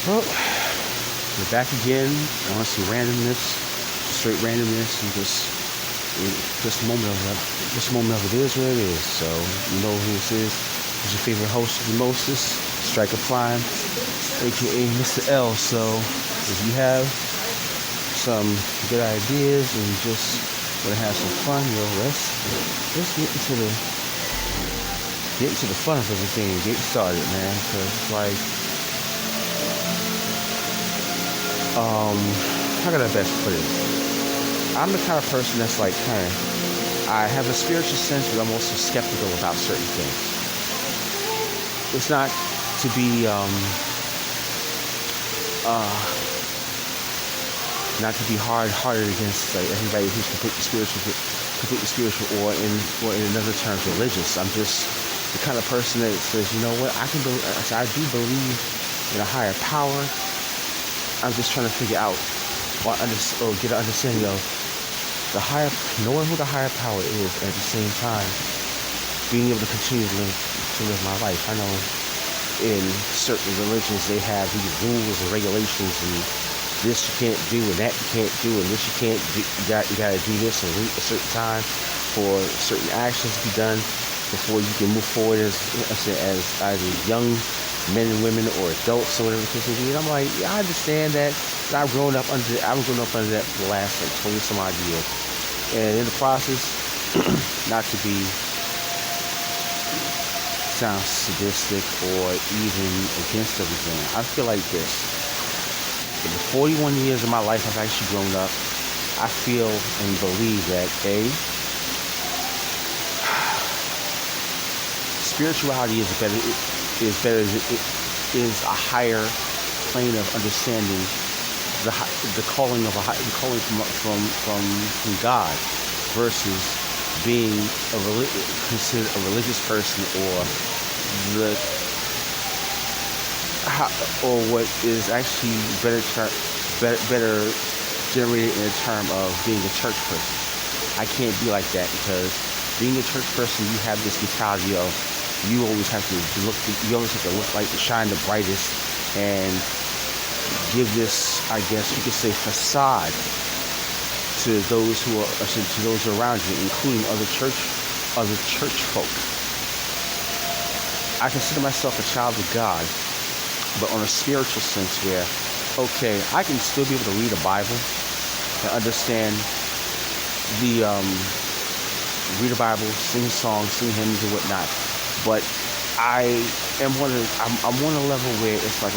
Well, we're back again on some randomness, straight randomness, and just a moment of it is what it is. So you know who this is. It's your favorite host of the mostest, Striker Prime, aka Mr. L. So if you have some good ideas and just want to have some fun, let's get into the fun of everything and get started, man. Cause how can I best put it? I'm the kind of person that's I have a spiritual sense, but I'm also skeptical about certain things. It's not to be, not to be hard-hearted against everybody who's completely spiritual, or in another terms, religious. I'm just the kind of person that says, you know what, I do believe in a higher power. I'm just trying to figure out or get an understanding of knowing who the higher power is, and at the same time being able to continue to live my life. I know in certain religions they have these rules and regulations, and this you can't do, and that you can't do, and this you can't do. You got to do this at a certain time for certain actions to be done before you can move forward as either young men and women or adults or whatever the case may be. And I'm like, yeah, I understand that. I've grown up under that for the last 20 some odd years. And in the process, not to sound sadistic or even against everything, I feel like this. In the 41 years of my life I've actually grown up, I feel and believe that spirituality is a higher plane of understanding the calling from God versus being considered a religious person, or what is actually better generated in a term of being a church person. I can't be like that, because being a church person, you have this mentality of you always have to look like to shine the brightest and give this, I guess you could say, facade to those around you, including other church folk. I consider myself a child of God, but on a spiritual sense, where I can still be able to read a Bible and understand read a Bible, sing songs, sing hymns and whatnot. But I'm on a level where it's like,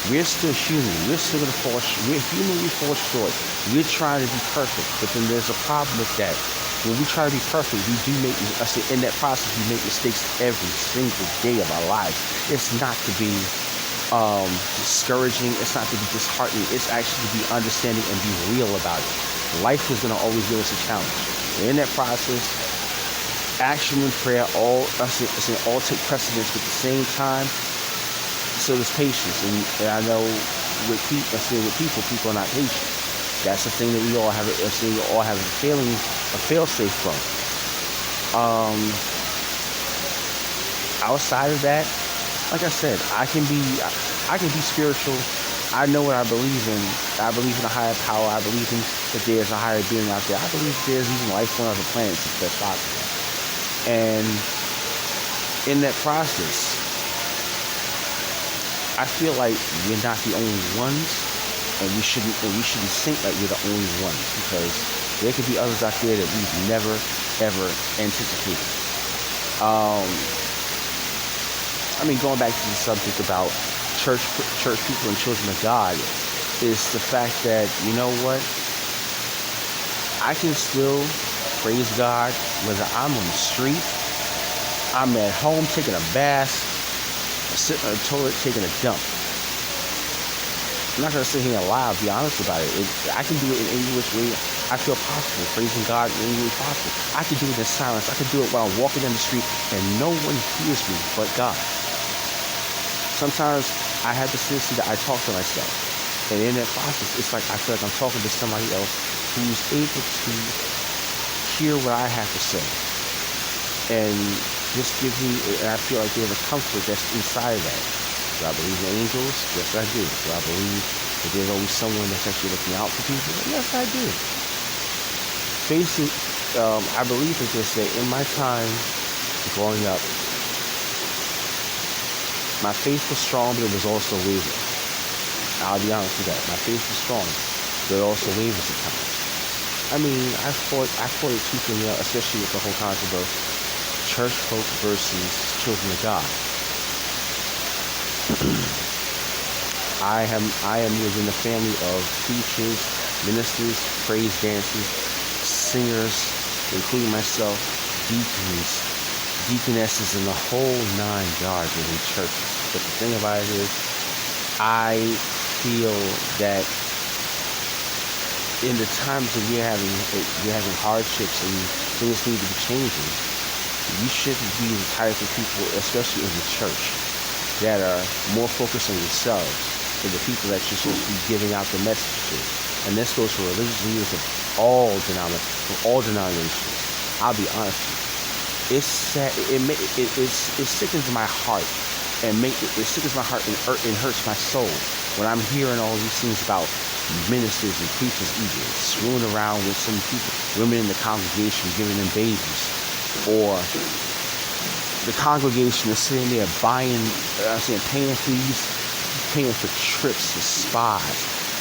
we're still human. We're still gonna fall. We're human. We fall short. We're trying to be perfect, but then there's a problem with that. When we try to be perfect, we do make. In that process, we make mistakes every single day of our lives. It's not to be discouraging. It's not to be disheartening. It's actually to be understanding and be real about it. Life is gonna always give us a challenge. And in that process, action and prayer all take precedence, but at the same time, so there's patience. And I know with people are not patient. That's the thing that we all have. We all have a fail-safe from. Outside of that, like I said, I can be spiritual. I know what I believe in. I believe in a higher power. I believe in that there's a higher being out there. I believe there's even life on other planets if that's possible. And in that process, I feel like we're not the only ones, and we shouldn't think like we're the only ones, because there could be others out there that we've never ever anticipated. Going back to the subject about church people and children of God, is the fact that, you know what, I can still praise God whether I'm on the street, I'm at home taking a bath, sitting on the toilet taking a dump. I'm not going to sit here and lie, I'll be honest about it. I can do it in any which way I feel possible, praising God in any way possible. I can do it in silence. I can do it while I'm walking down the street and no one hears me but God. Sometimes I have the sense that I talk to myself. And in that process, it's like I feel like I'm talking to somebody else who's able to hear what I have to say. And just gives me, and I feel like there's a comfort that's inside of that. Do I believe in angels? Yes, I do. Do I believe that there's always someone that's actually looking out for people? Yes, I do. I believe in this, that in my time growing up, my faith was strong, but it was also wavering. I'll be honest with that. My faith was strong, but it also wavers at times. I mean, I fought it tooth and nail, especially with the whole concept of church folk versus children of God. I am within the family of preachers, ministers, praise dancers, singers, including myself, deacons, deaconesses, and the whole 9 yards within churches. But the thing about it is, I feel that in the times that we're having hardships and things need to be changing, you shouldn't be the type of people, especially in the church, that are more focused on yourselves than the people that you're supposed to be giving out the message to. And this goes for religious leaders of all denominations. I'll be honest with you. It's sad. It sickens my heart it sickens my heart and hurts my soul when I'm hearing all these things about ministers and preachers even screwing around with some people, women in the congregation, giving them babies, or the congregation is sitting there paying for trips to spas,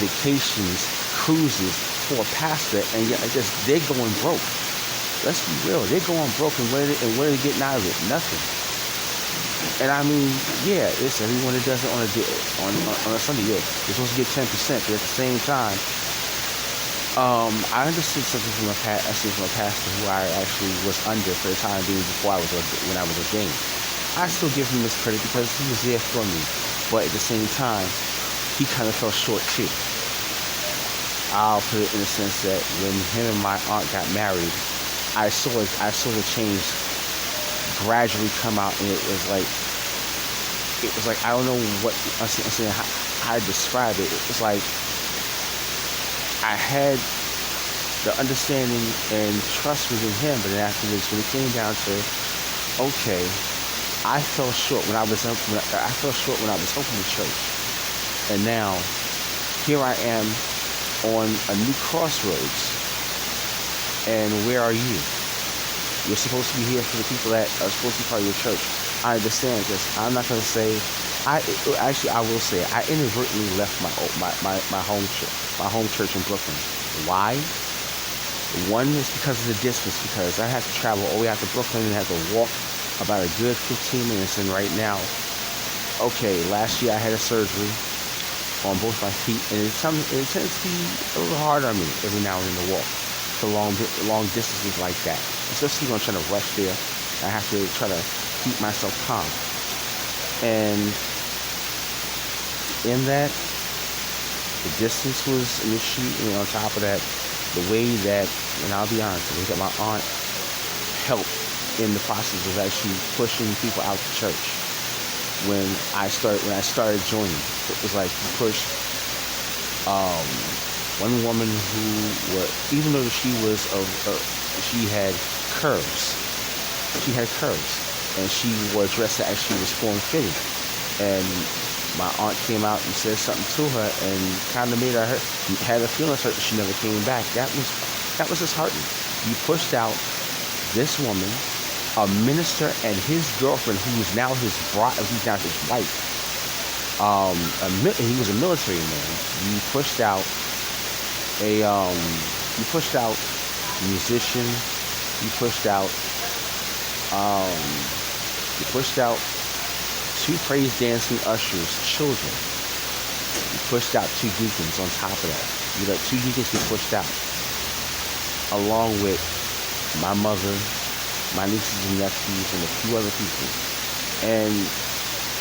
vacations, cruises for a pastor, and yet they're going broke. Let's be real, they're going broke, and what are they getting out of it? Nothing. And I mean, yeah, it's everyone that does it on a Sunday. Yeah, you're supposed to get 10%, but at the same time, I understood something from a pastor who I actually was under for the time being when I was ordained. I still give him this credit because he was there for me, but at the same time, he kind of fell short too. I'll put it in the sense that when him and my aunt got married, I saw the change gradually come out, and it was like I don't know what I'm saying, how to describe it. It was like I had the understanding and trust within him, but then afterwards, when it came down to, okay, I fell short when I was helping the church, and now here I am on a new crossroads. And where are you? You're supposed to be here for the people that are supposed to be part of your church. I understand this. I'm not going to say. I will say I inadvertently left my home church in Brooklyn. Why? One is because of the distance, because I had to travel all the way out to Brooklyn and had to walk about a good 15 minutes. And right now, okay, last year I had a surgery on both my feet, and it tends to be a little hard on me every now and then to walk for long distances like that, especially when I'm trying to rush there. I have to try to keep myself calm. And in that, the distance was an issue, and on top of that, the way that, and I'll be honest, the way that my aunt helped in the process of actually pushing people out to church. When I started joining, it was like you pushed one woman who was, even though she had curves, and she wore a dress that actually was form-fitting, and my aunt came out and said something to her and kind of made her hurt, had her feelings hurt. She never came back. That was disheartening. You pushed out this woman, a minister, and his girlfriend, who is now his bride, who's now his wife. He was a military man. You pushed out a musician. You pushed out 2 praise dancing ushers, children. You pushed out 2 deacons on top of that. You let 2 deacons get pushed out, along with my mother, my nieces and nephews, and a few other people. And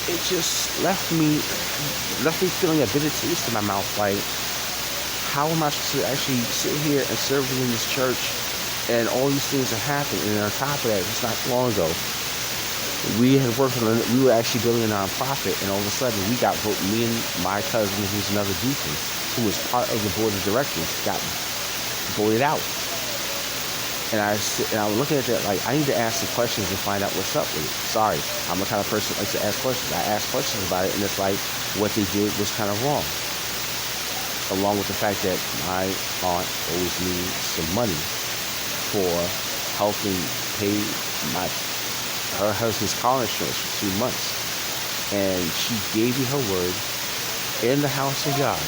it just left me feeling a bitter taste in my mouth, like, how am I supposed to actually sit here and serve in this church, and all these things have happened? And on top of that, just not long ago, we were actually building a nonprofit, and all of a sudden me and my cousin, who's another deacon, who was part of the board of directors, got voted out. And I was looking at that like I need to ask the questions and find out what's up with it. Sorry, I'm the kind of person that likes to ask questions. I ask questions about it, and it's like what they did was kind of wrong. Along with the fact that my aunt owes me some money for helping pay her husband's car insurance for 2 months, and she gave me her word in the house of God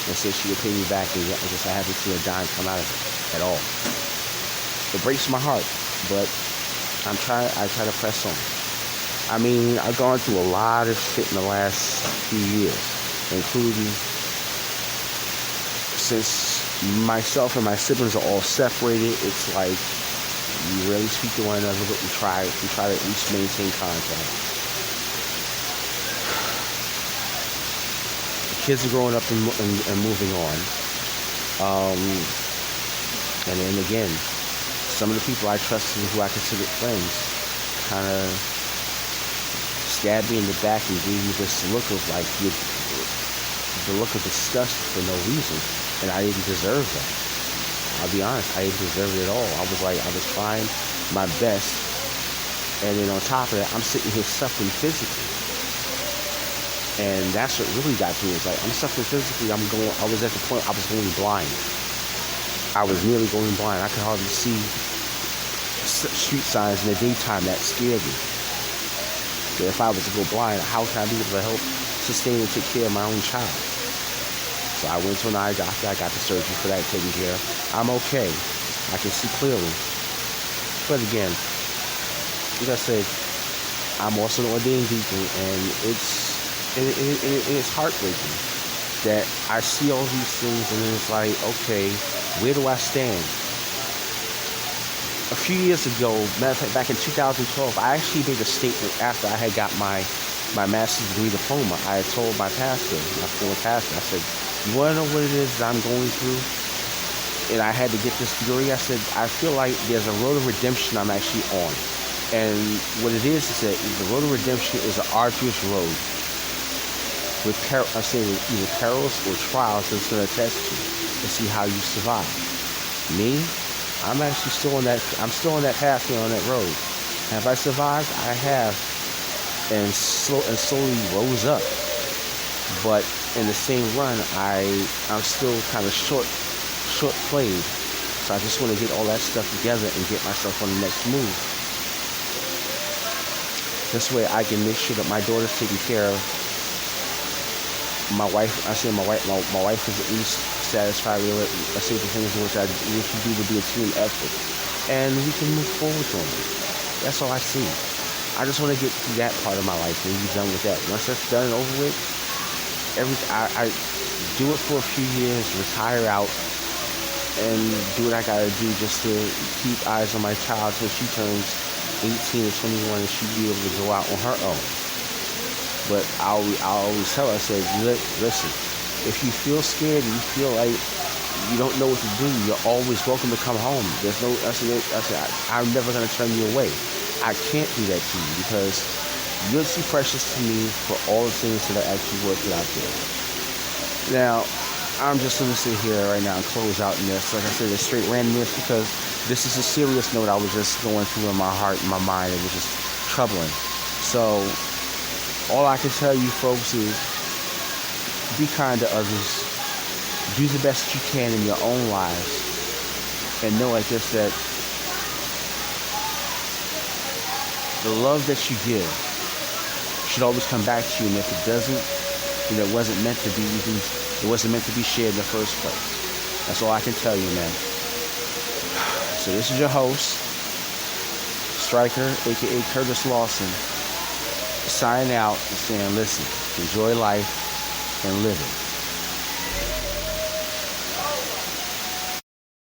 and said she would pay me back, and I guess I haven't seen a dime come out of it at all. It breaks my heart, but I try to press on. I mean, I've gone through a lot of shit in the last few years, including since myself and my siblings are all separated. It's like we rarely speak to one another, but we try to at least maintain contact. The kids are growing up and moving on. And then again, some of the people I trusted, who I considered friends, kind of stabbed me in the back and gave me this look of like the look of disgust for no reason, and I didn't deserve that. I'll be honest, I didn't deserve it at all. I was trying my best, and then on top of that, I'm sitting here suffering physically, and that's what really got to me. It's like I'm suffering physically. I was at the point I was going blind. I was nearly going blind. I could hardly see street signs in the daytime. That scared me. But if I was to go blind, how can I be able to help sustain and take care of my own child? So I went to an eye doctor. I got the surgery for that taken care of. I'm okay. I can see clearly. But again, like I said, I'm also an ordained deacon, and it's heartbreaking that I see all these things, and then it's like, okay, where do I stand? A few years ago, matter of fact, back in 2012, I actually made a statement after I had got my master's degree diploma. I had told my pastor, my former pastor, I said, you want to know what it is that I'm going through? And I had to get this degree. I said, I feel like there's a road of redemption I'm actually on. And what it is that the road of redemption is an arduous road with either perils or trials that's going to test you to see how you survive. Me, I'm still on that pathway, on that road. Have I survived? I have, and slowly rose up. But in the same run, I'm still kind of short played. So I just want to get all that stuff together and get myself on the next move. This way I can make sure that my daughter's taken care of. My wife is at least satisfied with the things which we should do to be a team effort, and we can move forward on it. That's all I see. I just want to get through that part of my life and be done with that. Once that's done and over with, I do it for a few years, retire out, and do what I gotta do just to keep eyes on my child till she turns 18 or 21 and she'll be able to go out on her own. But I always tell her, I said, listen, if you feel scared and you feel like you don't know what to do, you're always welcome to come home. I said, I'm never going to turn you away. I can't do that to you because you're too precious to me for all the things that are actually working out there. Now, I'm just going to sit here right now and close out in this. Like I said, it's straight randomness because this is a serious note I was just going through in my heart and my mind. It was just troubling. So, all I can tell you folks is be kind to others. Do the best you can in your own lives. And know like this, that the love that you give should always come back to you. And if it doesn't, then it wasn't meant to be shared in the first place. That's all I can tell you, man. So this is your host, Spreaker, aka Curtis Lawson, signing out and saying, listen, enjoy life and live it.